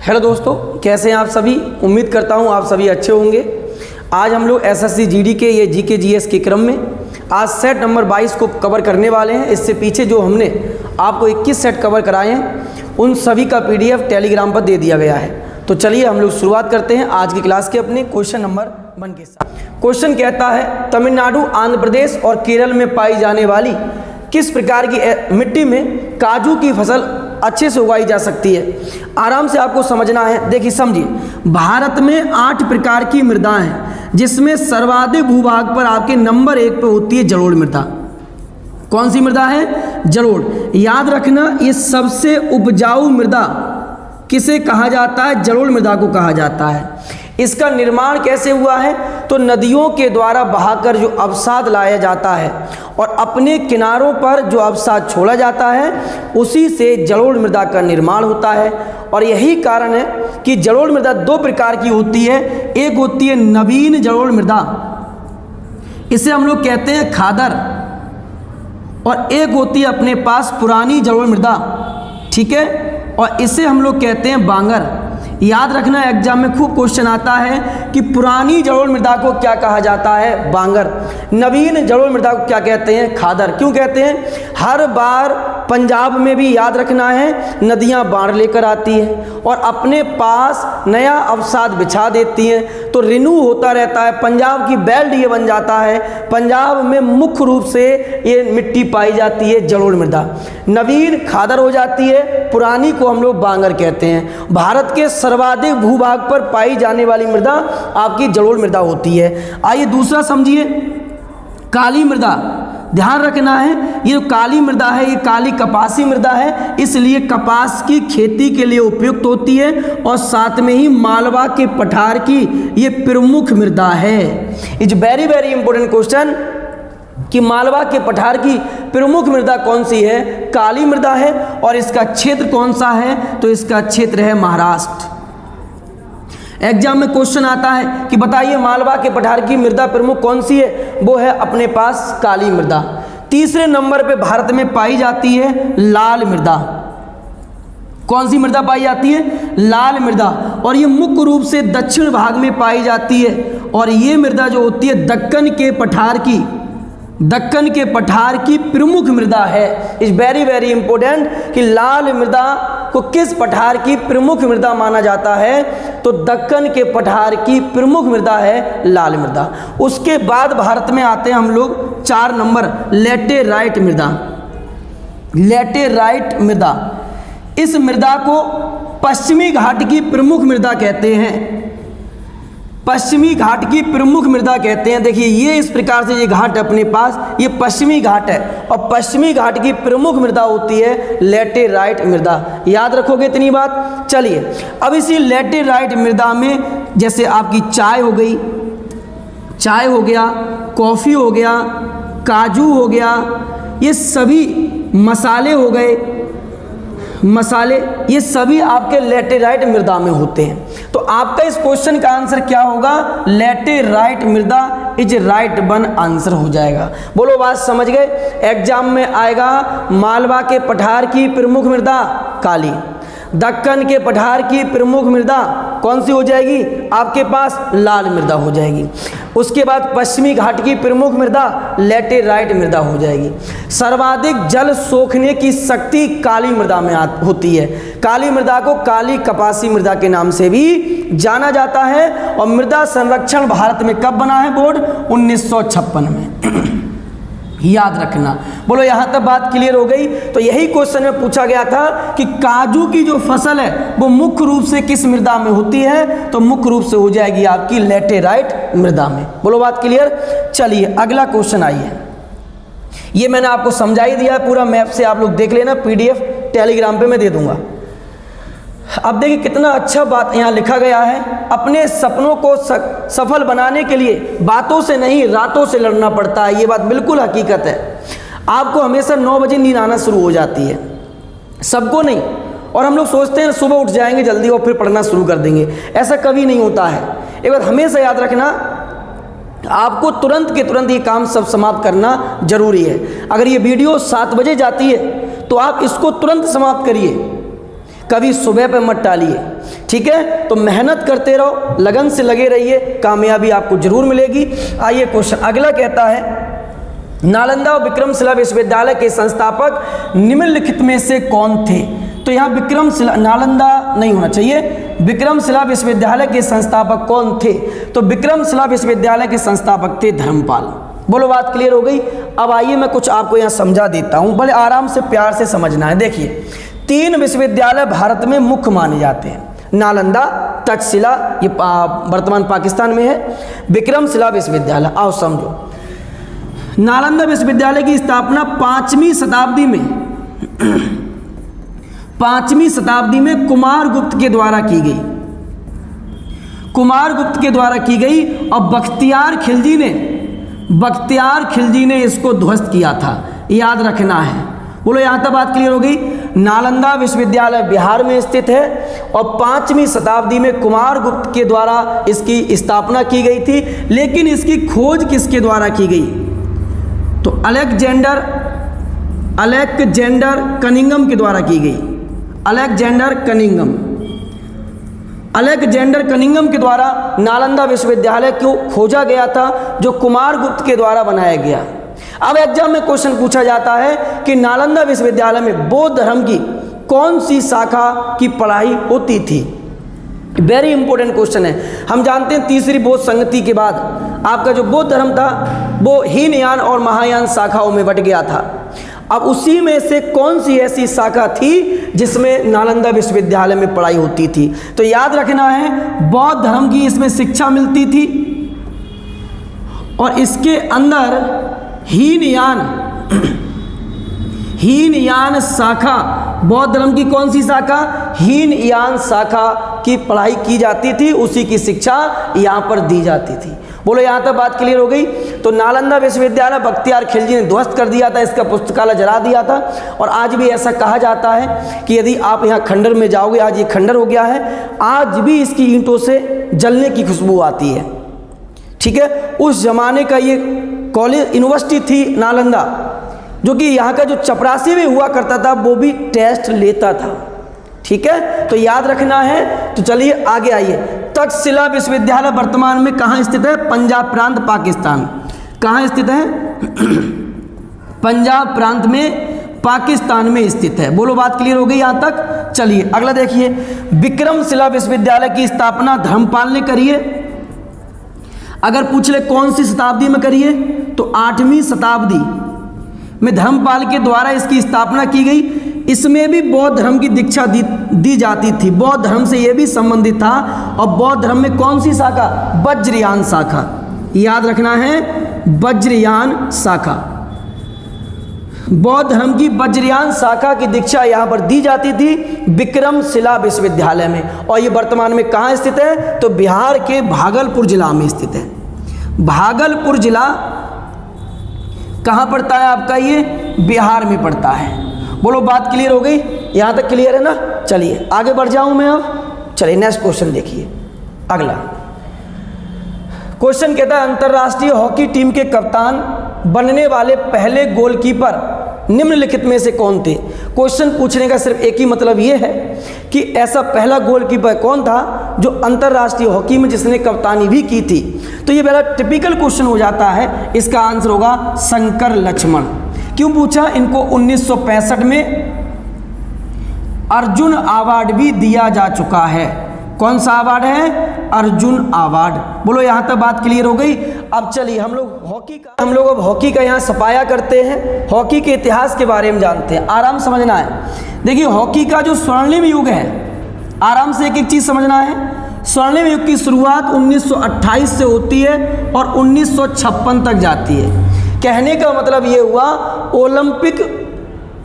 Hello दोस्तों, कैसे हैं आप सभी। उम्मीद करता हूं आप सभी अच्छे होंगे। आज हम लोग एसएससी जीडी के ये जीके जीएस के क्रम में आज सेट नंबर 22 को कवर करने वाले हैं। इससे पीछे जो हमने आपको 21 सेट कवर कराए हैं उन सभी का पीडीएफ टेलीग्राम पर दे दिया गया है। तो चलिए हम लोग शुरुआत करते हैं आज की क्लास के अपने क्वेश्चन नंबर 1 के साथ। क्वेश्चन कहता है, तमिलनाडु, आंध्र प्रदेश और केरल में पाई जाने वाली किस प्रकार की मिट्टी में काजू की फसल अच्छे से उगाई जा सकती है। आराम से आपको समझना है। देखिए समझिए, भारत में 8 प्रकार की मृदाएं हैं जिसमें सर्वाधिक भूभाग पर आपके नंबर 1 पे होती है जलोढ़ मृदा। कौन सी मृदा है? जलोढ़। याद रखना, ये सबसे उपजाऊ मृदा किसे कहा जाता है? जलोढ़ मृदा को कहा जाता है। इसका निर्माण कैसे हुआ है? तो नदियों के द्वारा बहाकर जो अवसाद लाया जाता है और अपने किनारों पर जो अवसाद छोड़ा जाता है उसी से जलोढ़ मृदा का निर्माण होता है। और यही कारण है कि जलोढ़ मृदा 2 प्रकार की होती है। एक होती है नवीन जलोढ़ मृदा, इसे हम लोग कहते हैं खादर, और एक होती है अपने पास पुरानी जलोढ़ मृदा, ठीक है, और इसे हम लोग कहते हैं बांगर। याद रखना, एग्जाम में खूब क्वेश्चन आता है कि पुरानी जलोढ़ मृदा को क्या कहा जाता है? बांगर। नवीन जलोढ़ मृदा को क्या कहते हैं? खादर। क्यों कहते हैं? हर बार पंजाब में भी याद रखना है नदियां बाढ़ लेकर आती हैं और अपने पास नया अवसाद बिछा देती हैं, तो रिन्यू होता रहता है। पंजाब की बेल्ट ये बन जाता है। पंजाब में मुख्य रूप से ये मिट्टी पाई जाती है जलोढ़ मृदा। नवीन खादर हो जाती है, पुरानी को हम लोग बांगर कहते हैं। भारत के सर्वाधिक भूभाग पर पाई जाने वाली मृदा आपकी जलोढ़ मृदा होती है। आइए दूसरा समझिए, काली मृदा। ध्यान रखना है, ये काली मृदा है, ये काली कपासी मृदा है, इसलिए कपास की खेती के लिए उपयुक्त होती है। और साथ में ही मालवा के पठार की ये प्रमुख मृदा है। It's very very important question कि मालवा के पठार की प्रमुख मृदा कौन सी है? काली मृदा है। और इसका क्षेत्र कौन सा है? तो इसका क्षेत्र है महाराष्ट्र। एग्जाम में क्वेश्चन आता है कि बताइए मालवा के पठार की मृदा प्रमुख कौन सी है? वो है अपने पास काली मृदा। तीसरे नंबर पे भारत में पाई जाती है लाल मृदा। कौन सी मृदा पाई जाती है? लाल मृदा। और ये मुख्य रूप से दक्षिण भाग में पाई जाती है। और ये मृदा जो होती है दक्कन के पठार की प्रमुख मृदा है। इज वेरी वेरी इंपॉर्टेंट कि लाल मृदा को किस पठार की प्रमुख मृदा माना जाता है? तो दक्कन के पठार की प्रमुख मृदा है लाल मृदा। उसके बाद भारत में आते हैं हम लोग 4 नंबर, लेटेराइट मृदा। लेटेराइट मृदा, इस मृदा को पश्चिमी घाट की प्रमुख मृदा कहते हैं। पश्चिमी घाट की प्रमुख मृदा कहते हैं। देखिए ये इस प्रकार से ये घाट अपने पास, ये पश्चिमी घाट है और पश्चिमी घाट की प्रमुख मृदा होती है लेटेराइट मृदा। याद रखोगे इतनी बात। चलिए अब इसी लेटेराइट मृदा में जैसे आपकी चाय हो गई, चाय हो गया, कॉफ़ी हो गया, काजू हो गया, ये सभी मसाले हो गए, मसाले, ये सभी आपके लेटेराइट मृदा में होते हैं। तो आपका इस क्वेश्चन का आंसर क्या होगा? लेटेराइट मृदा इज राइट वन आंसर हो जाएगा। बोलो बात समझ गए। एग्जाम में आएगा मालवा के पठार की प्रमुख मृदा काली, दक्कन के पठार की प्रमुख मृदा कौन सी हो जाएगी? आपके पास लाल मृदा हो जाएगी। उसके बाद पश्चिमी घाट की प्रमुख मृदा लेटेराइट मृदा हो जाएगी। सर्वाधिक जल सोखने की शक्ति काली मृदा में होती है। काली मृदा को काली कपासी मृदा के नाम से भी जाना जाता है। और मृदा संरक्षण भारत में कब बना है बोर्ड? 1956 में। याद रखना। बोलो यहाँ तक बात क्लियर हो गई। तो यही क्वेश्चन में पूछा गया था कि काजू की जो फसल है वो मुख्य रूप से किस मृदा में होती है? तो मुख्य रूप से हो जाएगी आपकी लेटेराइट मृदा में। बोलो बात क्लियर। चलिए अगला क्वेश्चन आइए। ये मैंने आपको समझा ही दिया, पूरा मैप से आप लोग देख लेना, पीडीएफ टेलीग्राम पे मैं दे दूंगा। अब देखिए कितना अच्छा बात यहाँ लिखा गया है। अपने सपनों को सफल बनाने के लिए बातों से नहीं रातों से लड़ना पड़ता है। ये बात बिल्कुल हकीकत है। आपको हमेशा 9 बजे नींद आना शुरू हो जाती है, सबको नहीं। और हम लोग सोचते हैं सुबह उठ जाएंगे जल्दी और फिर पढ़ना शुरू कर देंगे। ऐसा कभी नहीं होता है। एक बात हमेशा याद रखना, आपको तुरंत के तुरंत ये काम सब समाप्त करना जरूरी है। अगर ये वीडियो 7 बजे जाती है तो आप इसको तुरंत समाप्त करिए, कभी सुबह पे मत टालिए, ठीक है, तो मेहनत करते रहो, लगन से लगे रहिए, कामयाबी आपको जरूर मिलेगी। आइए क्वेश्चन अगला कहता है, नालंदा और विक्रमशिला विश्वविद्यालय के संस्थापक निम्नलिखित में से कौन थे? तो यहाँ विक्रमशिला, नालंदा नहीं होना चाहिए, विक्रमशिला विश्वविद्यालय के संस्थापक कौन थे? तो विक्रमशिला विश्वविद्यालय के संस्थापक थे धर्मपाल। बोलो बात क्लियर हो गई। अब आइए मैं कुछ आपको यहाँ समझा देता हूँ, बड़े आराम से प्यार से समझना है। देखिए 3 विश्वविद्यालय भारत में मुख्य माने जाते हैं, नालंदा, तक्षशिला, ये वर्तमान पाकिस्तान में है, विक्रमशिला विश्वविद्यालय। आओ समझो, नालंदा विश्वविद्यालय की स्थापना 5वीं शताब्दी में कुमारगुप्त के द्वारा की गई, कुमारगुप्त के द्वारा की गई, और बख्तियार खिलजी ने इसको ध्वस्त किया था, याद रखना है। बोलो यहाँ तक बात क्लियर हो गई। नालंदा विश्वविद्यालय बिहार में स्थित है और 5वीं शताब्दी में कुमारगुप्त के द्वारा इसकी स्थापना की गई थी, लेकिन इसकी खोज किसके द्वारा की गई? तो अलेक्जेंडर कनिंघम के द्वारा की गई। अलेक्जेंडर कनिंघम के द्वारा नालंदा विश्वविद्यालय को खोजा गया था, जो कुमारगुप्त के द्वारा बनाया गया। अब एग्जाम में क्वेश्चन पूछा जाता है कि नालंदा विश्वविद्यालय में बौद्ध धर्म की कौन सी शाखा की पढ़ाई होती थी? वेरी इंपॉर्टेंट क्वेश्चन है। हम जानते हैं तीसरी बौद्ध संगति के बाद आपका जो बौद्ध धर्म था वो हीनयान और महायान शाखाओं में बट गया था। अब उसी में से कौन सी ऐसी शाखा थी जिसमें नालंदा विश्वविद्यालय में पढ़ाई होती थी? तो याद रखना है, बौद्ध धर्म की इसमें शिक्षा मिलती थी और इसके अंदर हीनयान शाखा, बौद्ध धर्म की कौन सी शाखा? हीनयान शाखा की पढ़ाई की जाती थी, उसी की शिक्षा यहाँ पर दी जाती थी। बोलो यहाँ तक बात क्लियर हो गई। तो नालंदा विश्वविद्यालय बख्तियार खिलजी ने ध्वस्त कर दिया था, इसका पुस्तकालय जला दिया था, और आज भी ऐसा कहा जाता है कि यदि आप यहाँ खंडर में जाओगे, आज ये खंडर हो गया है, आज भी इसकी ईंटों से जलने की खुशबू आती है। ठीक है, उस जमाने का ये कॉलेज यूनिवर्सिटी थी नालंदा, जो कि यहाँ का जो चपरासी भी हुआ करता था वो भी टेस्ट लेता था। ठीक है, तो याद रखना है। तो चलिए आगे आइए। तक्षशिला विश्वविद्यालय वर्तमान में कहाँ स्थित है? पंजाब प्रांत, पाकिस्तान। कहाँ स्थित है? पंजाब प्रांत में पाकिस्तान में स्थित है। बोलो बात क्लियर हो गई यहाँ तक। चलिए अगला देखिए, विक्रमशिला विश्वविद्यालय की स्थापना धर्मपाल ने करी है। अगर पूछ ले कौन सी शताब्दी में करी है, तो 8वीं शताब्दी में धर्मपाल के द्वारा इसकी स्थापना की गई। इसमें भी बौद्ध धर्म की दीक्षा दी जाती थी, बौद्ध धर्म से यह भी संबंधित था। और बौद्ध धर्म में कौन सी शाखा? वज्रयान शाखा, याद रखना है, वज्रयान शाखा। बौद्ध धर्म की वज्रयान शाखा की दीक्षा यहाँ पर दी जाती थी विक्रमशिला विश्वविद्यालय में। और ये वर्तमान में कहाँ स्थित है? तो बिहार के भागलपुर जिला में स्थित है। भागलपुर जिला कहाँ पड़ता है आपका? ये बिहार में पड़ता है। बोलो बात क्लियर हो गई, यहाँ तक क्लियर है ना। चलिए आगे बढ़ जाऊँ मैं अब। चलिए नेक्स्ट क्वेश्चन देखिए। अगला क्वेश्चन कहता है, अंतर्राष्ट्रीय हॉकी टीम के कप्तान बनने वाले पहले गोलकीपर निम्नलिखित में से कौन थे? क्वेश्चन पूछने का सिर्फ एक ही मतलब ये है कि ऐसा पहला गोलकीपर कौन था जो अंतर्राष्ट्रीय हॉकी में जिसने कप्तानी भी की थी। तो ये बड़ा टिपिकल क्वेश्चन हो जाता है। इसका आंसर होगा शंकर लक्ष्मण। क्यों पूछा? इनको 1965 में अर्जुन अवार्ड भी दिया जा चुका है। कौन सा अवार्ड है? अर्जुन अवार्ड। बोलो यहाँ तक बात क्लियर हो गई। अब चलिए हम लोग अब हॉकी का यहाँ सफाया करते हैं, हॉकी के इतिहास के बारे में जानते हैं। आराम समझना है। देखिए हॉकी का जो स्वर्णिम युग है, आराम से एक एक चीज़ समझना है। स्वर्णिम युग की शुरुआत 1928 से होती है और 1956 तक जाती है। कहने का मतलब ये हुआ, ओलंपिक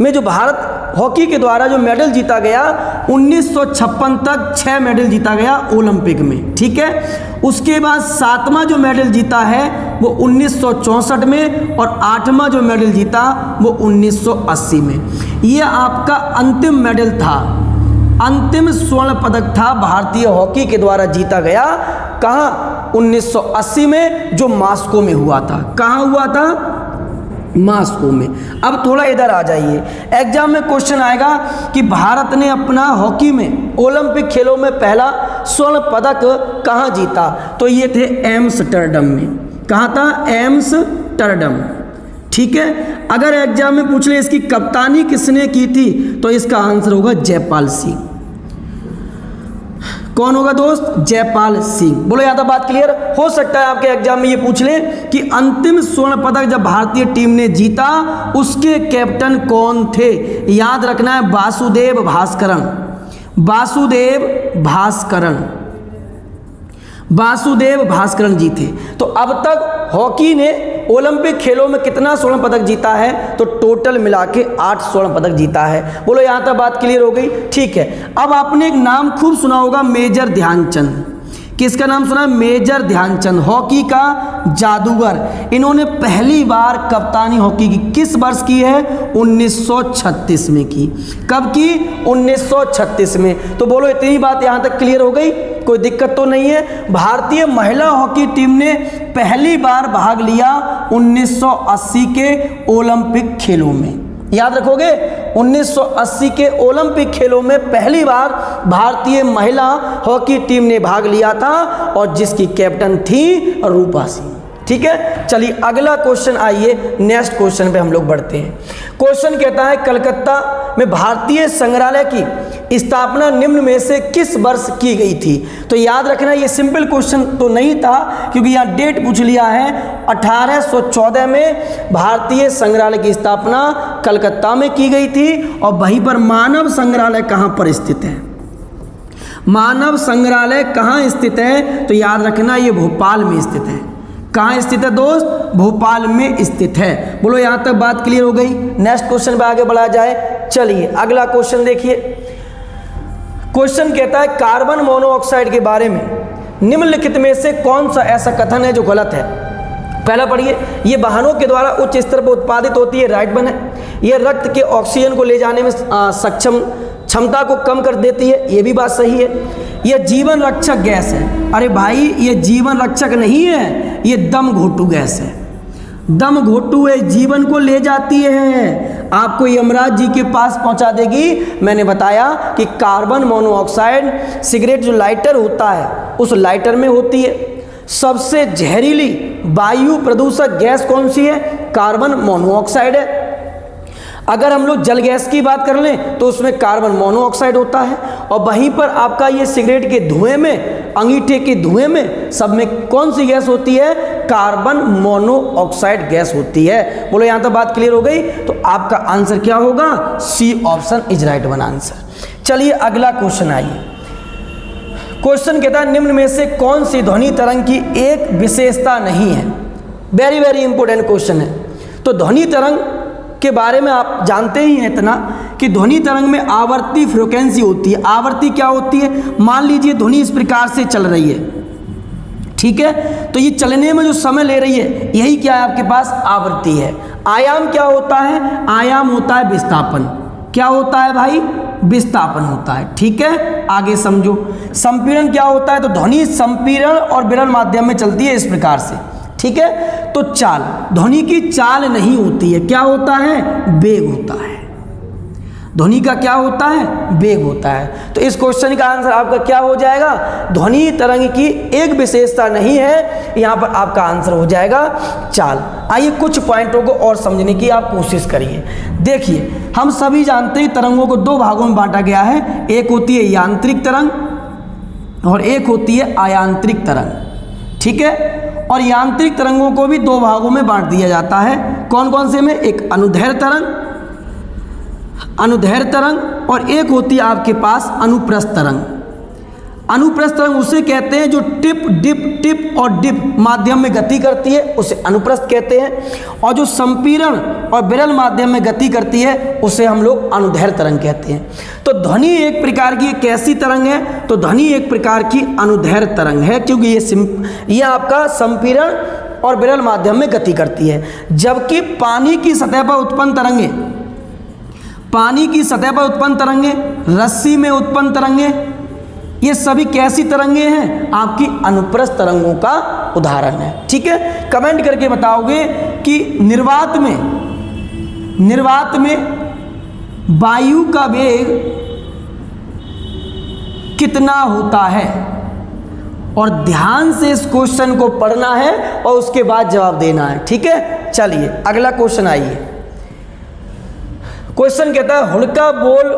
में जो भारत हॉकी के द्वारा जो मेडल जीता गया 1956 तक 6 मेडल जीता गया ओलंपिक में। ठीक है, उसके बाद 7वां जो मेडल जीता है वो 1964 में और 8वां जो मेडल जीता वो 1980 में। ये आपका अंतिम मेडल था, अंतिम स्वर्ण पदक था भारतीय हॉकी के द्वारा जीता गया। कहाँ? 1980 में, जो मास्को में हुआ था। कहाँ हुआ था? मास्को में। अब थोड़ा इधर आ जाइए, एग्जाम में क्वेश्चन आएगा कि भारत ने अपना हॉकी में ओलंपिक खेलों में पहला स्वर्ण पदक कहाँ जीता, तो ये थे एम्स्टर्डम में। कहाँ था? एम्स्टर्डम। ठीक है। अगर एग्जाम में पूछ ले इसकी कप्तानी किसने की थी, तो इसका आंसर होगा जयपाल सिंह। कौन होगा दोस्त? जयपाल सिंह। बोलो यहाँ तक बात क्लियर? हो सकता है आपके एग्जाम में ये पूछ ले कि अंतिम स्वर्ण पदक जब भारतीय टीम ने जीता उसके कैप्टन कौन थे। याद रखना है वासुदेव भास्करन। वासुदेव भास्करन, वासुदेव भास्करन जी थे। तो अब तक हॉकी ने ओलंपिक खेलों में कितना स्वर्ण पदक जीता है, तो टोटल मिला के 8 स्वर्ण पदक जीता है। बोलो यहाँ तक बात क्लियर हो गई? ठीक है। अब आपने एक नाम खूब सुना होगा, मेजर ध्यानचंद। किसका नाम सुना? मेजर ध्यानचंद, हॉकी का जादूगर। इन्होंने पहली बार कप्तानी हॉकी की किस वर्ष की है? 1936 में की। कब की? 1936 में। तो बोलो इतनी बात यहाँ तक क्लियर हो गई? कोई दिक्कत तो नहीं है? भारतीय महिला हॉकी टीम ने पहली बार भाग लिया 1980 के ओलंपिक खेलों में। याद रखोगे? 1980 के ओलंपिक खेलों में पहली बार भारतीय महिला हॉकी टीम ने भाग लिया था और जिसकी कैप्टन थी रूपा सिंह। ठीक है। चलिए अगला क्वेश्चन, आइए नेक्स्ट क्वेश्चन पे हम लोग बढ़ते हैं। क्वेश्चन कहता है कलकत्ता में भारतीय संग्रहालय की स्थापना निम्न में से किस वर्ष की गई थी। तो याद रखना ये सिंपल क्वेश्चन तो नहीं था, क्योंकि यहाँ डेट पूछ लिया है। 1814 में भारतीय संग्रहालय की स्थापना कलकत्ता में की गई थी। और वहीं पर मानव संग्रहालय कहाँ पर स्थित है? मानव संग्रहालय कहाँ स्थित है? तो याद रखना ये भोपाल में स्थित है। कहाँ स्थित है दोस्त? भोपाल में स्थित है। बोलो यहाँ तक बात क्लियर हो गई? नेक्स्ट क्वेश्चन पे आगे बढ़ा जाए। चलिए अगला क्वेश्चन देखिए। क्वेश्चन कहता है कार्बन मोनोऑक्साइड के बारे में निम्नलिखित में से कौन सा ऐसा कथन है जो गलत है। पहला पढ़िए, ये वाहनों के द्वारा उच्च स्तर पर उत्पादित होती है, राइट बने। ये रक्त के ऑक्सीजन को ले जाने में क्षमता को कम कर देती है, ये भी बात सही है। यह जीवन रक्षक गैस है। अरे भाई ये जीवन रक्षक नहीं है, ये दम घोटू गैस है। दम घोटू है, जीवन को ले जाती है, आपको यमराज जी के पास पहुंचा देगी। मैंने बताया कि कार्बन मोनोऑक्साइड सिगरेट जो लाइटर होता है उस लाइटर में होती है। सबसे जहरीली वायु प्रदूषक गैस कौन सी है? कार्बन मोनोऑक्साइड है। अगर हम लोग जल गैस की बात कर लें तो उसमें कार्बन मोनोऑक्साइड होता है। और वहीं पर आपका ये सिगरेट के धुएं में, अंगीठे के धुएं में, सब में कौन सी गैस होती है? कार्बन मोनोऑक्साइड गैस होती है। बोलो यहाँ तक बात क्लियर हो गई? तो आपका आंसर क्या होगा? C option is right one answer. चलिए अगला क्वेश्चन आइए। क्वेश्चन कहता है निम्न में से कौन सी ध्वनि तरंग की एक विशेषता नहीं है। वेरी वेरी इंपॉर्टेंट क्वेश्चन है। तो ध्वनि तरंग के बारे में आप जानते ही हैं इतना कि ध्वनि तरंग में आवर्ती फ्रीक्वेंसी होती है। आवर्ती क्या होती है? मान लीजिए ध्वनि इस प्रकार से चल रही है, ठीक है, तो ये चलने में जो समय ले रही है यही क्या है आपके पास? आवृत्ति है। आयाम क्या होता है? आयाम होता है विस्थापन। क्या होता है भाई? विस्थापन होता है। ठीक है, आगे समझो। संपीड़न क्या होता है? तो ध्वनि संपीड़न और विरल माध्यम में चलती है इस प्रकार से। ठीक है, तो चाल, ध्वनि की चाल नहीं होती है। क्या होता है? वेग होता है। ध्वनि का क्या होता है? वेग होता है। तो इस क्वेश्चन का आंसर आपका क्या हो जाएगा? ध्वनि तरंग की एक विशेषता नहीं है, यहां पर आपका आंसर हो जाएगा चाल। आइए कुछ पॉइंटों को और समझने की आप कोशिश करिए। देखिए, हम सभी जानते हैं तरंगों को दो भागों में बांटा गया है। एक होती है यांत्रिक तरंग और एक होती है अयांत्रिक तरंग। ठीक है, और यांत्रिक तरंगों को भी दो भागों में बांट दिया जाता है। कौन कौन से में? एक अनुदैर्घ्य तरंग और एक होती है आपके पास अनुप्रस्थ तरंग। अनुप्रस्थ तरंग उसे कहते हैं जो टिप डिप टिप और डिप माध्यम में गति करती है, उसे अनुप्रस्थ कहते हैं। और जो संपीड़न और विरल माध्यम में गति करती है उसे हम लोग अनुदैर्घ्य तरंग कहते हैं। तो ध्वनि एक प्रकार की कैसी तरंग है? तो ध्वनि एक प्रकार की अनुदैर्घ्य तरंग है, क्योंकि ये आपका संपीड़न और विरल माध्यम में गति करती है। जबकि पानी की सतह पर उत्पन्न तरंगे, पानी की सतह पर उत्पन्न तरंगे, रस्सी में उत्पन्न तरंगे, ये सभी कैसी तरंगे हैं? आपकी अनुप्रस्थ तरंगों का उदाहरण है। ठीक है, कमेंट करके बताओगे कि निर्वात में निर्वात में वायु का वेग कितना होता है? और ध्यान से इस क्वेश्चन को पढ़ना है और उसके बाद जवाब देना है, ठीक है। चलिए अगला क्वेश्चन आइए। क्वेश्चन कहता है हुड़का बोल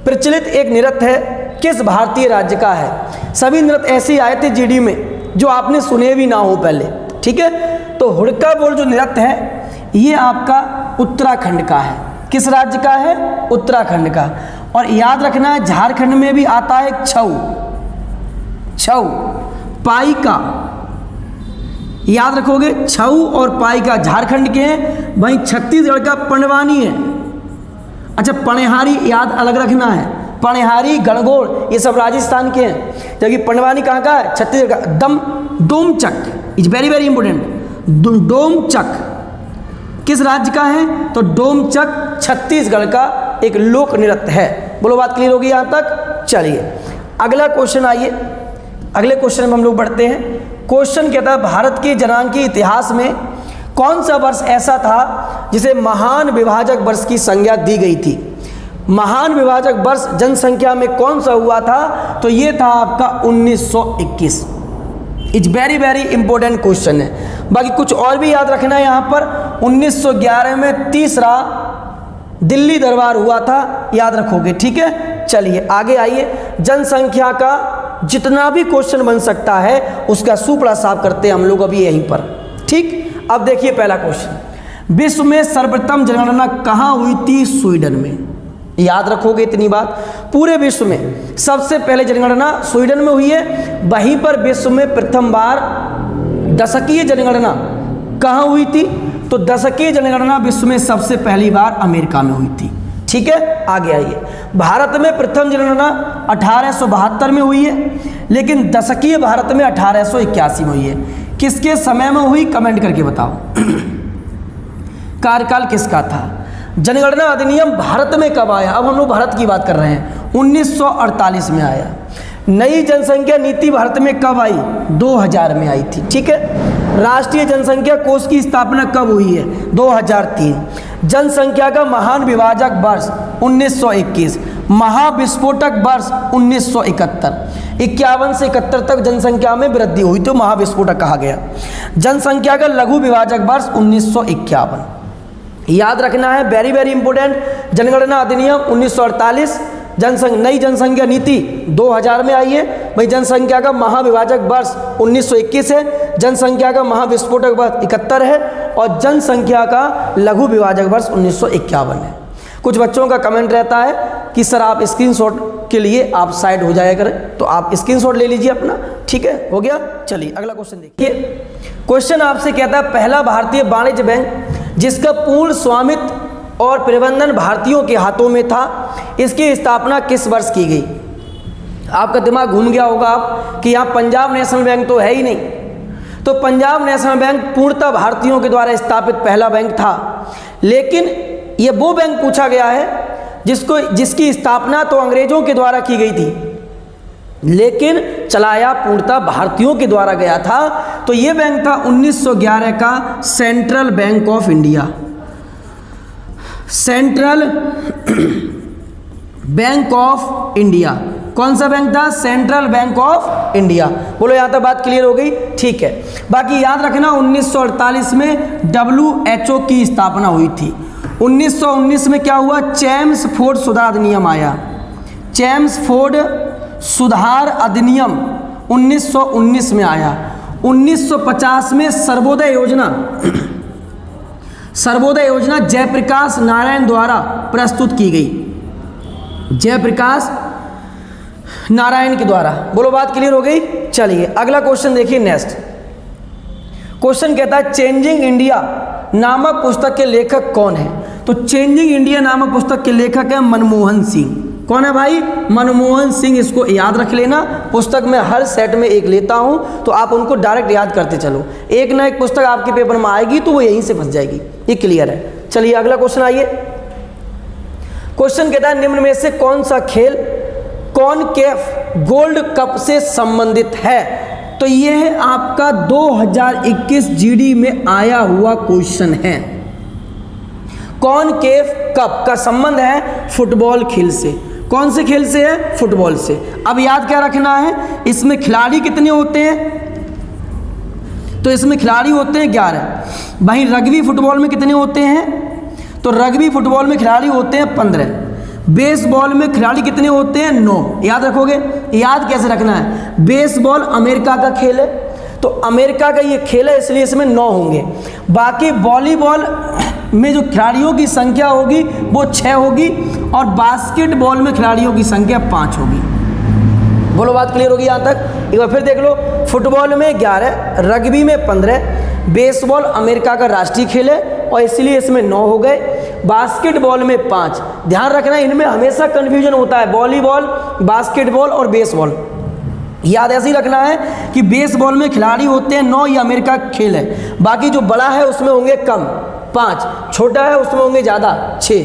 प्रचलित एक नृत्य है, किस भारतीय राज्य का है? सभी नृत्य ऐसे आए थे जीडी में जो आपने सुने भी ना हो पहले, ठीक है। तो हुड़का बोल जो नृत्य है ये आपका उत्तराखंड का है। किस राज्य का है? उत्तराखंड का। और याद रखना है झारखंड में भी आता है छऊ, छऊ पाई का, याद रखोगे। छऊ और पाई का झारखंड के हैं, वहीं छत्तीसगढ़ का पंडवानी है। अच्छा पणेहारी याद अलग रखना है, पणेहारी गणगौर ये सब राजस्थान के हैं, जबकि पंडवानी कहाँ का है? छत्तीसगढ़ का। Domkach is very very important. Domkach किस राज्य का है? तो डोमचक छत्तीसगढ़ का एक लोक नृत्य है। बोलो बात क्लियर होगी यहाँ तक? चलिए अगला क्वेश्चन आइए। अगले क्वेश्चन में हम लोग बढ़ते हैं। क्वेश्चन कहता है भारत के जनांगीय इतिहास में कौन सा वर्ष ऐसा था जिसे महान विभाजक वर्ष की संज्ञा दी गई थी? महान विभाजक वर्ष जनसंख्या में कौन सा हुआ था? तो ये था आपका 1921। It's very very important question है। बाकी कुछ और भी याद रखना है यहाँ पर। 1911 में तीसरा दिल्ली दरबार हुआ था, याद रखोगे, ठीक है। चलिए आगे आइए। जनसंख्या का जितना भी क्वेश्चन बन सकता है उसका सुपड़ा साफ करते हैं हम लोग अभी यहीं पर, ठीक। अब देखिए पहला क्वेश्चन, विश्व में सर्वप्रथम जनगणना कहाँ हुई थी? स्वीडन में। याद रखोगे इतनी बात। पूरे विश्व में सबसे पहले जनगणना स्वीडन में हुई है। वहीं पर विश्व में प्रथम बार दशकीय जनगणना कहाँ हुई थी? तो दशकीय जनगणना विश्व में सबसे पहली बार अमेरिका में हुई थी, ठीक है। आगे आइए। भारत में प्रथम जनगणना 1872 में हुई है, लेकिन दशकीय भारत में 1881 में हुई है। किसके समय में हुई? कमेंट करके बताओ। कार्यकाल किसका था? जनगणना अधिनियम भारत में कब आया? अब हम लोग भारत की बात कर रहे हैं। 1948 में आया। नई जनसंख्या नीति भारत में कब आई? 2000 में आई थी, ठीक है। राष्ट्रीय जनसंख्या कोष की स्थापना कब हुई है? 2003। जनसंख्या का महान विभाजक वर्ष 1921। महाविस्फोटक वर्ष 1971। 51 से 71 तक जनसंख्या में वृद्धि हुई तो महाविस्फोटक कहा गया। जनसंख्या का लघु विभाजक वर्ष 1951। याद रखना है, वेरी वेरी इंपॉर्टेंट। जनगणना अधिनियम 1948, नई जनसंख्या नीति 2000 में आई है। भाई जनसंख्या का महाविभाजक वर्ष 1921 है, जनसंख्या का महाविस्फोटक वर्ष 71 है और जनसंख्या का लघु विभाजक वर्ष 1951 है। कुछ बच्चों का कमेंट रहता है कि सर आप स्क्रीनशॉट के लिए आप साइड हो जाया करें, तो आप स्क्रीनशॉट ले लीजिए अपना, ठीक है। हो गया। चलिए अगला क्वेश्चन देखिए। क्वेश्चन आपसे कहता है पहला भारतीय वाणिज्य बैंक जिसका पूर्ण स्वामित्व और प्रबंधन भारतीयों के हाथों में था, इसकी स्थापना किस वर्ष की गई? आपका दिमाग घूम गया होगा आप कि यहाँ पंजाब नेशनल बैंक तो है ही नहीं। तो पंजाब नेशनल बैंक पूर्णतः भारतीयों के द्वारा स्थापित पहला बैंक था, लेकिन ये वो बैंक पूछा गया है जिसकी स्थापना तो अंग्रेजों के द्वारा की गई थी, लेकिन चलाया पूर्णतः भारतीयों के द्वारा गया था। तो ये बैंक था 1911 का central bank of India. Central bank of India कौन सा बैंक था? Central bank of India. बोलो यहाँ तक बात क्लियर हो गई, ठीक है। बाकी याद रखना 1948 में WHO की स्थापना हुई थी। 1919 में क्या हुआ? चेम्सफोर्ड सुधार अधिनियम आया। चेम्सफोर्ड सुधार अधिनियम 1919 में आया। 1950 में सर्वोदय योजना जयप्रकाश नारायण द्वारा प्रस्तुत की गई। जयप्रकाश नारायण के द्वारा। बोलो बात क्लियर हो गई। चलिए अगला क्वेश्चन देखिए। नेक्स्ट क्वेश्चन कहता है चेंजिंग इंडिया नामक पुस्तक के लेखक कौन है? तो चेंजिंग इंडिया नामक पुस्तक के लेखक है मनमोहन सिंह। कौन है भाई? मनमोहन सिंह। इसको याद रख लेना। पुस्तक में हर सेट में एक लेता हूं, तो आप उनको डायरेक्ट याद करते चलो। एक ना एक पुस्तक आपके पेपर में आएगी तो वो यहीं से फंस जाएगी, ये क्लियर है। चलिए अगला क्वेश्चन आइए। क्वेश्चन कहता है निम्न में से कौन सा खेल कॉनकेफ गोल्ड कप से संबंधित है? तो यह है आपका 2021 जीडी में आया हुआ क्वेश्चन है। कॉनकेव कप का संबंध है फुटबॉल खेल से। कौन से खेल से है? फुटबॉल से। अब याद क्या रखना है, इसमें खिलाड़ी कितने होते हैं? तो इसमें खिलाड़ी होते हैं 11। वहीं रग्बी फुटबॉल में कितने होते हैं? तो रग्बी फुटबॉल में खिलाड़ी होते हैं 15। बेसबॉल में खिलाड़ी कितने होते हैं? 9। याद रखोगे? याद कैसे रखना है? बेसबॉल अमेरिका का खेल है, तो अमेरिका का ये खेल है इसलिए इसमें 9 होंगे। बाकी वॉलीबॉल में जो खिलाड़ियों की संख्या होगी वो 6 होगी, और बास्केटबॉल में खिलाड़ियों की संख्या 5 होगी। बोलो, बात क्लियर होगी यहाँ तक? एक बार फिर देख लो, फुटबॉल में 11, रग्बी में 15, बेसबॉल अमेरिका का राष्ट्रीय खेल है और इसलिए इसमें 9 हो गए, बास्केटबॉल में 5। ध्यान रखना, इनमें हमेशा कन्फ्यूजन होता है, वॉलीबॉल, बास्केटबॉल और बेसबॉल। याद ऐसे ही रखना है कि बेसबॉल में खिलाड़ी होते हैं 9, ये अमेरिका का खेल है। बाकी जो बड़ा है उसमें होंगे कम 5, छोटा है उसमें होंगे ज़्यादा 6।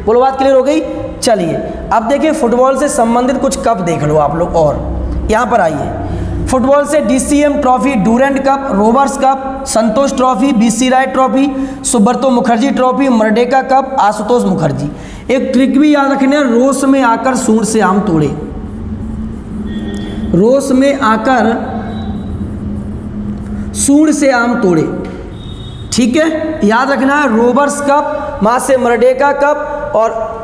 बोलो, बात क्लियर हो गई? चलिए अब देखिए फुटबॉल से संबंधित कुछ कप देख लो आप लोग। और यहाँ पर आइए, फुटबॉल से DCM trophy, Durand cup, Roberts cup, Santosh trophy, BC Roy trophy, Subroto Mukherjee trophy, Merdeka cup, Ashutosh Mukherjee. एक ट्रिक भी याद रखना, रोस में आकर सूंड से आम तोड़े। रोस में आकर सूंड से आम तोड़े, ठीक है, याद रखना है। रोबर्ट्स कप, मां से मर्डेका कप, और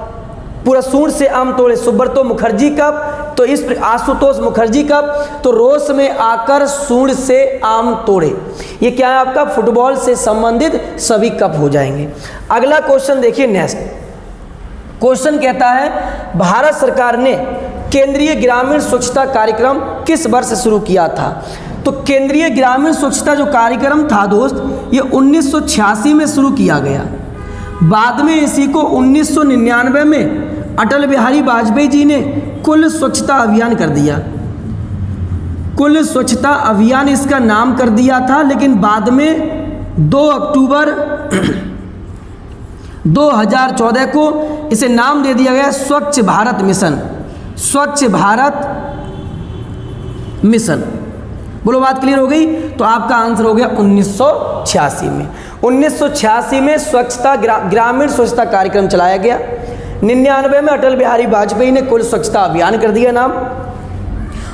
पूरा सूंड से आम तोड़े सुब्रतो मुखर्जी कप, तो इस आशुतोष मुखर्जी कप, तो रोस में आकर सूंड से आम तोड़े। ये क्या है आपका? फुटबॉल से संबंधित सभी कप हो जाएंगे। अगला क्वेश्चन देखिए, नेक्स्ट क्वेश्चन कहता है, भारत सरकार ने केंद्रीय ग्रामीण स्वच्छता कार्यक्रम किस वर्ष शुरू किया था? तो केंद्रीय ग्रामीण स्वच्छता जो कार्यक्रम था दोस्त, ये 1986 में शुरू किया गया। बाद में इसी को 1999 में अटल बिहारी वाजपेयी जी ने कुल स्वच्छता अभियान कर दिया। कुल स्वच्छता अभियान इसका नाम कर दिया था, लेकिन बाद में 2 अक्टूबर 2014 को इसे नाम दे दिया गया स्वच्छ भारत मिशन। स्वच्छ भारत मिशन। बोलो, बात क्लियर हो गई? तो आपका आंसर हो गया 1986 में। 1986 में स्वच्छता ग्रामीण स्वच्छता कार्यक्रम चलाया गया। 99 में अटल बिहारी वाजपेयी ने कुल स्वच्छता अभियान कर दिया नाम,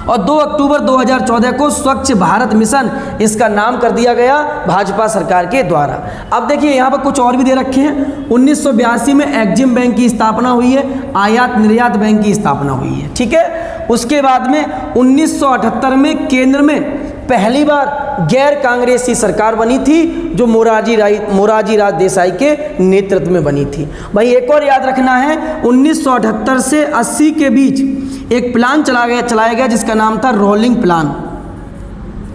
और 2 अक्टूबर 2014 को स्वच्छ भारत मिशन इसका नाम कर दिया गया भाजपा सरकार के द्वारा। अब देखिए यहाँ पर कुछ और भी दे रखे हैं। 1982 में एग्जिम बैंक की स्थापना हुई है, आयात निर्यात बैंक की स्थापना हुई है, ठीक है। उसके बाद में 1978 में केंद्र में पहली बार गैर कांग्रेसी सरकार बनी थी, जो मोरारजी राज देसाई के नेतृत्व में बनी थी। भाई एक और याद रखना है, 1978 से 80 के बीच एक प्लान चलाया गया जिसका नाम था रोलिंग प्लान।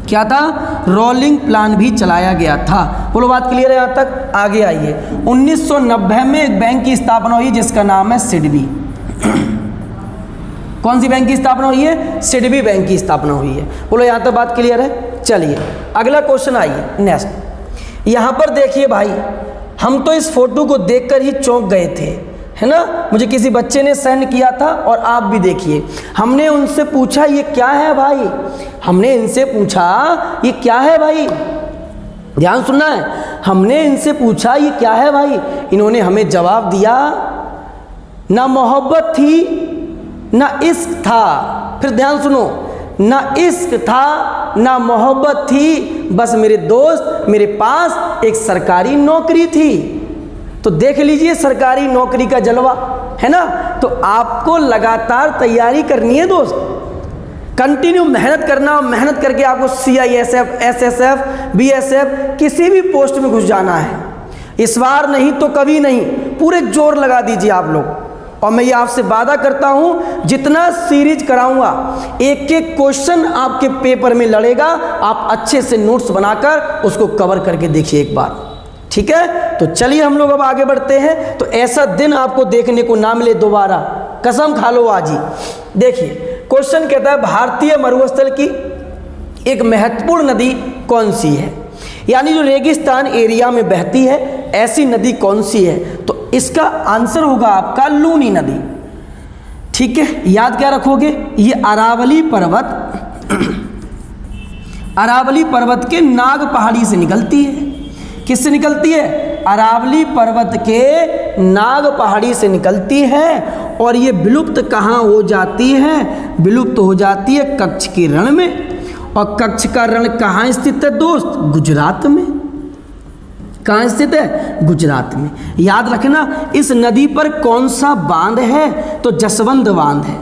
क्या था? रोलिंग प्लान भी चलाया गया था। बोलो, बात क्लियर है यहाँ तक? आगे आइए, 1990 में एक बैंक की स्थापना हुई जिसका नाम है सिडबी। कौन सी बैंक की स्थापना हुई है? सिडबी बैंक की स्थापना हुई है। बोलो, यहाँ तक बात क्लियर है? चलिए अगला क्वेश्चन आइए, नेक्स्ट। यहाँ पर देखिए भाई, हम तो इस फोटो को देखकर ही चौंक गए थे, है ना। मुझे किसी बच्चे ने सेंड किया था और आप भी देखिए। हमने उनसे पूछा ये क्या है भाई, हमने इनसे पूछा ये क्या है भाई, ध्यान सुनना है। हमने इनसे पूछा ये क्या है भाई, इन्होंने हमें जवाब दिया ना मोहब्बत थी ना इश्क था। फिर ध्यान सुनो, ना इश्क था ना मोहब्बत थी, बस मेरे दोस्त मेरे पास एक सरकारी नौकरी थी। तो देख लीजिए सरकारी नौकरी का जलवा, है ना। तो आपको लगातार तैयारी करनी है दोस्त, कंटिन्यू मेहनत करना, मेहनत करके आपको CISF, SSF, BSF किसी भी पोस्ट में घुस जाना है। इस बार नहीं तो कभी नहीं, पूरे जोर लगा दीजिए आप लोग। और मैं ये आपसे वादा करता हूँ, जितना सीरीज कराऊंगा, एक एक क्वेश्चन आपके पेपर में लड़ेगा, आप अच्छे से नोट्स बनाकर उसको कवर करके देखिए एक बार, ठीक है। तो चलिए हम लोग अब आगे बढ़ते हैं। तो ऐसा दिन आपको देखने को ना मिले दोबारा, कसम खा लो आज ही। देखिए क्वेश्चन कहता है, भारतीय मरुस्थल की एक महत्वपूर्ण नदी कौन सी है, यानी जो रेगिस्तान एरिया में बहती है, ऐसी नदी कौन सी है। तो इसका आंसर होगा आपका लूनी नदी, ठीक है। याद क्या रखोगे, ये अरावली पर्वत के नाग पहाड़ी से निकलती है। किससे निकलती है? अरावली पर्वत के नाग पहाड़ी से निकलती है और ये विलुप्त कहाँ हो जाती है? विलुप्त हो जाती है कच्छ के रण में। और कच्छ का रण कहाँ स्थित है दोस्त? गुजरात में। कहाँ स्थित है? गुजरात में। याद रखना, इस नदी पर कौन सा बांध है? तो जसवंत बांध है।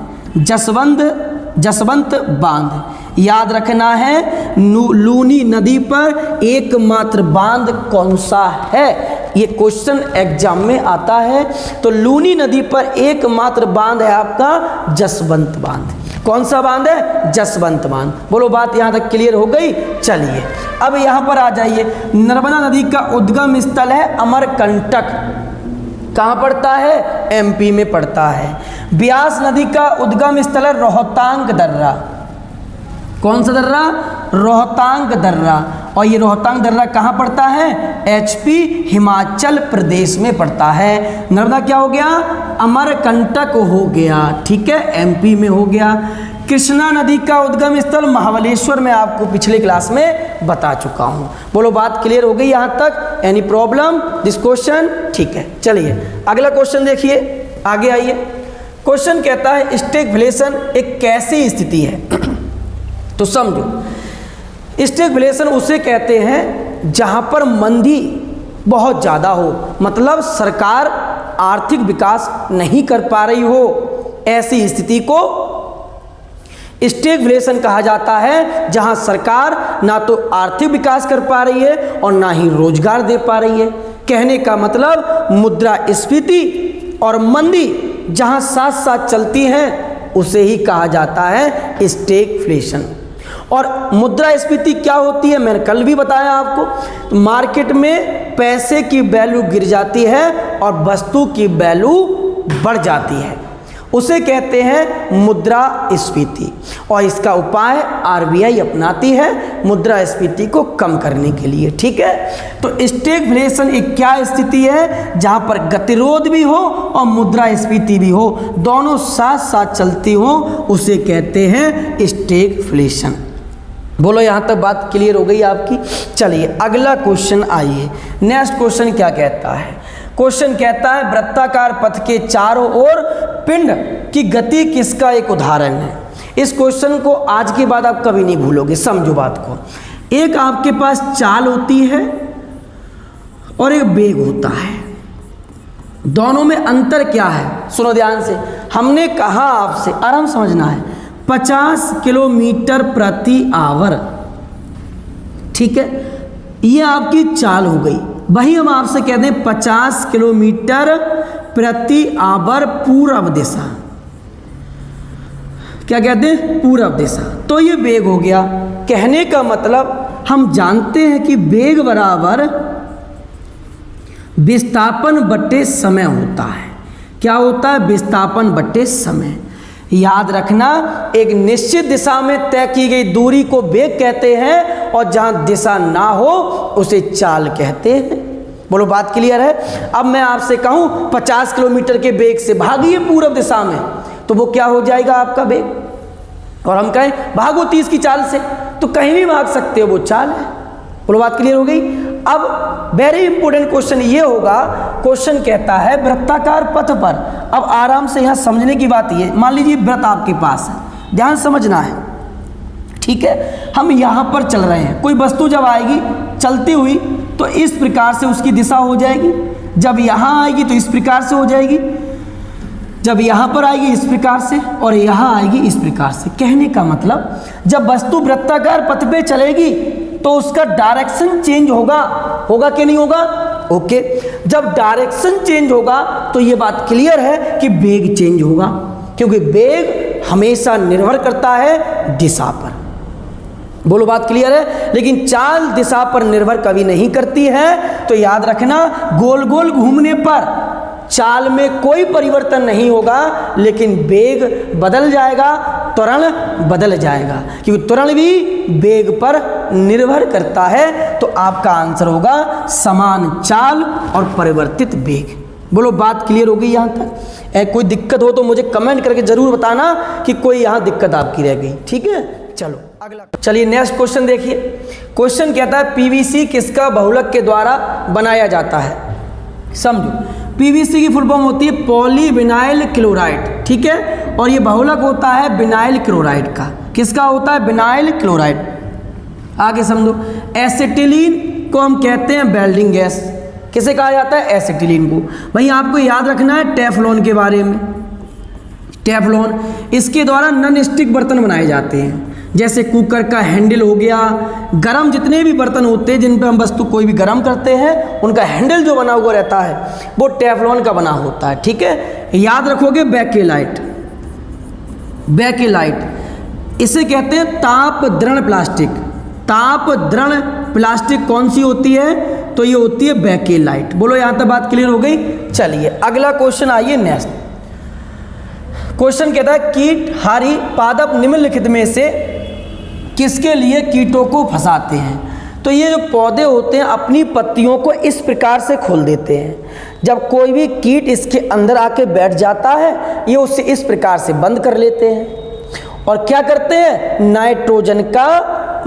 जसवंत बांध याद रखना है। लूनी नदी पर एकमात्र बांध कौन सा है? ये क्वेश्चन एग्जाम में आता है। तो लूनी नदी पर एकमात्र बांध है आपका जसवंत बांध। कौन सा बांध है? जसवंत बांध। बोलो बात यहाँ तक क्लियर हो गई? चलिए अब यहाँ पर आ जाइए। नर्मदा नदी का उद्गम स्थल है अमरकंटक। कहाँ पड़ता है? एमपी में पड़ता है। ब्यास नदी का उद्गम स्थल है रोहतांग दर्रा। कौन सा दर्रा? रोहतांग दर्रा। और ये रोहतांग दर्रा कहाँ पड़ता है? एचपी हिमाचल प्रदेश में पड़ता है। नर्मदा क्या हो गया? अमरकंटक हो गया। ठीक है, एमपी में हो गया। कृष्णा नदी का उद्गम स्थल महाबलेश्वर में आपको पिछले क्लास में बता चुका हूँ। बोलो बात क्लियर हो गई यहाँ तक? Any problem this question? ठीक है, चलिए अगला क्वेश्चन देखिए, आगे आइए। क्वेश्चन कहता है स्टैगफ्लेशन एक कैसी स्थिति है? तो समझो, स्टैगफ्लेशन उसे कहते हैं जहां पर मंदी बहुत ज़्यादा हो, मतलब सरकार आर्थिक विकास नहीं कर पा रही हो, ऐसी स्थिति को स्टैगफ्लेशन कहा जाता है। जहां सरकार ना तो आर्थिक विकास कर पा रही है और ना ही रोजगार दे पा रही है। कहने का मतलब मुद्रास्फीति और मंदी जहां साथ साथ चलती हैं उसे ही कहा जाता है स्टैगफ्लेशन। और मुद्रास्फीति क्या होती है? मैंने कल भी बताया आपको। तो मार्केट में पैसे की वैल्यू गिर जाती है और वस्तु की वैल्यू बढ़ जाती है, उसे कहते हैं मुद्रास्फीति। और इसका उपाय आरबीआई अपनाती है मुद्रास्फीति को कम करने के लिए। ठीक है, तो स्टैगफ्लेशन एक क्या स्थिति है? जहां पर गतिरोध भी हो और मुद्रास्फीति भी हो, दोनों साथ साथ चलती हो, उसे कहते हैं स्टैगफ्लेशन। बोलो यहाँ तक बात क्लियर हो गई आपकी? चलिए अगला क्वेश्चन आइए। नेक्स्ट क्वेश्चन क्या कहता है? क्वेश्चन कहता है वृत्ताकार पथ के चारों ओर पिंड की गति किसका एक उदाहरण है? इस क्वेश्चन को आज के बाद आप कभी नहीं भूलोगे। समझो बात को। एक आपके पास चाल होती है और एक वेग होता है, दोनों में अंतर क्या है? सुनो ध्यान से। हमने कहा आपसे, आराम समझना है, 50 किलोमीटर प्रति आवर। ठीक है, ये आपकी चाल हो गई। वही हम आपसे कहते हैं 50 किलोमीटर प्रति आवर पूर्व दिशा। क्या कहते हैं? पूर्व दिशा। तो ये वेग हो गया। कहने का मतलब हम जानते हैं कि वेग बराबर विस्थापन बटे समय होता है। क्या होता है? विस्थापन बटे समय। याद रखना, एक निश्चित दिशा में तय की गई दूरी को वेग कहते हैं और जहां दिशा ना हो उसे चाल कहते हैं। बोलो बात क्लियर है? अब मैं आपसे कहूं 50 किलोमीटर के वेग से भागिए पूर्व दिशा में, तो वो क्या हो जाएगा आपका वेग। और हम कहें भागो 30 की चाल से, तो कहीं भी भाग सकते हो, वो चाल है। बोलो बात क्लियर हो गई? अब वेरी इंपॉर्टेंट क्वेश्चन ये होगा। क्वेश्चन कहता है वृत्ताकार पथ पर। अब आराम से यहाँ समझने की बात ये, मान लीजिए वृत्त आपके पास है, ध्यान समझना है। ठीक है, हम यहाँ पर चल रहे हैं, कोई वस्तु जब आएगी चलती हुई तो इस प्रकार से उसकी दिशा हो जाएगी, जब यहाँ आएगी तो इस प्रकार से हो जाएगी, जब यहाँ पर आएगी इस प्रकार से, और यहाँ आएगी इस प्रकार से। कहने का मतलब जब वस्तु वृत्ताकार पथ पे चलेगी तो उसका डायरेक्शन चेंज होगा। होगा कि नहीं होगा? ओके, जब डायरेक्शन चेंज होगा तो ये बात क्लियर है कि वेग चेंज होगा, क्योंकि वेग हमेशा निर्भर करता है दिशा पर। बोलो बात क्लियर है? लेकिन चाल दिशा पर निर्भर कभी नहीं करती है। तो याद रखना, गोल गोल घूमने पर चाल में कोई परिवर्तन नहीं होगा, लेकिन वेग बदल जाएगा, त्वरण बदल जाएगा, क्योंकि त्वरण भी वेग पर निर्भर करता है। तो आपका आंसर होगा समान चाल और परिवर्तित वेग। बोलो बात क्लियर हो गई यहाँ तक? कोई दिक्कत हो तो मुझे कमेंट करके जरूर बताना कि कोई यहाँ दिक्कत आपकी रह गई। ठीक है, चलो अगला। चलिए नेक्स्ट क्वेश्चन देखिए। क्वेश्चन कहता है पीवीसी किसका बहुलक के द्वारा बनाया जाता है? समझो, पीवीसी की फुल फॉर्म होती है पॉलीविनाइल क्लोराइड, ठीक है। और ये बहुलक होता है विनाइल क्लोराइड का। किसका होता है? Vinyl chloride. आगे समझो, एसिटिलीन को हम कहते हैं वेल्डिंग गैस। किसे कहा जाता है? एसिटिलीन को। भाई आपको याद रखना है टेफ्लॉन के बारे में। टेफ्लॉन, इसके द्वारा नॉन स्टिक बर्तन बनाए जाते हैं, जैसे कुकर का हैंडल हो गया। गरम जितने भी बर्तन होते हैं जिन पे हम वस्तु कोई भी गरम करते हैं, उनका हैंडल जो बना हुआ रहता है वो टेफ्लॉन का बना होता है, ठीक है। याद रखोगे बेकेलाइट। बेकेलाइट इसे कहते हैं ताप दृढ़ प्लास्टिक। ताप दृढ़ प्लास्टिक कौन सी होती है? तो ये होती है बेकेलाइट। बोलो यहाँ तक बात क्लियर हो गई। चलिए अगला क्वेश्चन आइए नेक्स्ट। क्वेश्चन कहता है कीट हारी पादप निम्नलिखित में से किसके लिए कीटों को फंसाते हैं? तो ये जो पौधे होते हैं अपनी पत्तियों को इस प्रकार से खोल देते हैं। जब कोई भी कीट इसके अंदर आके बैठ जाता है, ये उसे इस प्रकार से बंद कर लेते हैं और क्या करते हैं?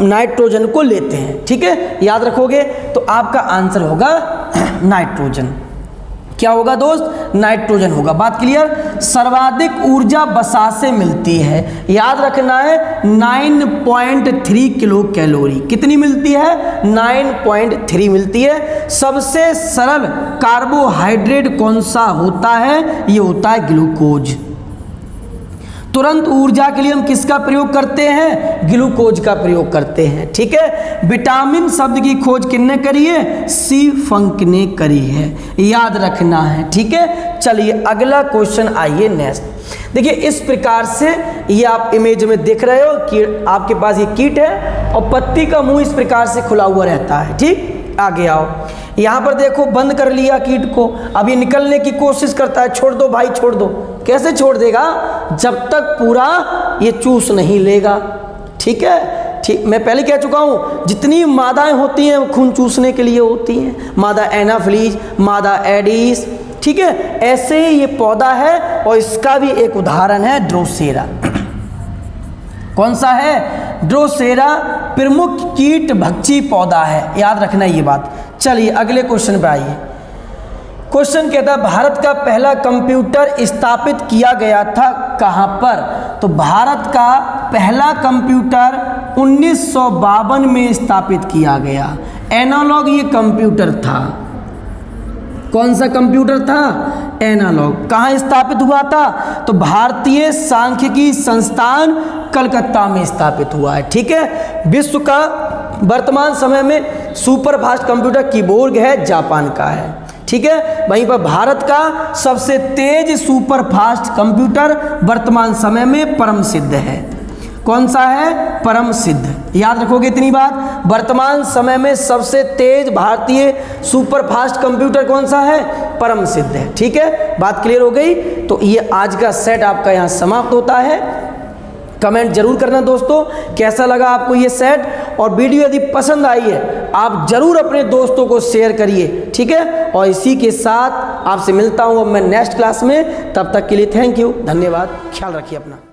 नाइट्रोजन को लेते हैं, ठीक है। याद रखोगे तो आपका आंसर होगा नाइट्रोजन। क्या होगा दोस्त? नाइट्रोजन होगा। बात क्लियर। सर्वाधिक ऊर्जा वसा से मिलती है। याद रखना है 9.3 किलो कैलोरी। कितनी मिलती है? 9.3 मिलती है। सबसे सरल कार्बोहाइड्रेट कौन सा होता है? ये होता है ग्लूकोज। तुरंत ऊर्जा के लिए हम किसका प्रयोग करते हैं? ग्लूकोज का प्रयोग करते हैं, ठीक है। विटामिन शब्द की खोज किसने करी है? सी फंक ने करी है। याद रखना है, ठीक है। चलिए अगला क्वेश्चन आइए नेक्स्ट। देखिए इस प्रकार से ये आप इमेज में देख रहे हो कि आपके पास ये कीट है और पत्ती का मुंह इस प्रकार से खुला हुआ रहता है, ठीक। आगे आओ, यहाँ पर देखो बंद कर लिया कीट को। अब ये निकलने की कोशिश करता है। छोड़ दो भाई, छोड़ दो। कैसे छोड़ देगा? जब तक पूरा ये चूस नहीं लेगा, ठीक है। ठीक, मैं पहले कह चुका हूँ जितनी मादाएं होती हैं वो खून चूसने के लिए होती हैं। मादा एनाफ्लीज, मादा एडिस, ठीक है। ऐसे ही ये पौधा है और इसका भी एक उदाहरण है ड्रोसेरा। कौन सा है? ड्रोसेरा प्रमुख कीट भक्षी पौधा है। याद रखना ये बात। चलिए अगले क्वेश्चन पे आइए। क्वेश्चन कहता है भारत का पहला कंप्यूटर स्थापित किया गया था कहाँ पर? तो भारत का पहला कंप्यूटर 1952 में स्थापित किया गया। एनालॉग ये कंप्यूटर था। कौन सा कंप्यूटर था? एनालॉग। कहाँ स्थापित हुआ था? तो भारतीय सांख्यिकी संस्थान कलकत्ता में स्थापित हुआ है, ठीक है। विश्व का वर्तमान समय में सुपर फास्ट कंप्यूटर कीबोर्ड है, जापान का है, ठीक है। वहीं पर भारत का सबसे तेज सुपर फास्ट कंप्यूटर वर्तमान समय में परम सिद्ध है। कौन सा है? परम सिद्ध। याद रखोगे इतनी बात। वर्तमान समय में सबसे तेज भारतीय सुपर फास्ट कंप्यूटर कौन सा है? परम सिद्ध है, ठीक है। बात क्लियर हो गई। तो ये आज का सेट आपका यहाँ समाप्त होता है। कमेंट जरूर करना दोस्तों कैसा लगा आपको ये सेट, और वीडियो यदि पसंद आई है आप जरूर अपने दोस्तों को शेयर करिए, ठीक है। और इसी के साथ आपसे मिलता हूँ अब मैं नेक्स्ट क्लास में। तब तक के लिए थैंक यू, धन्यवाद, ख्याल रखिए अपना।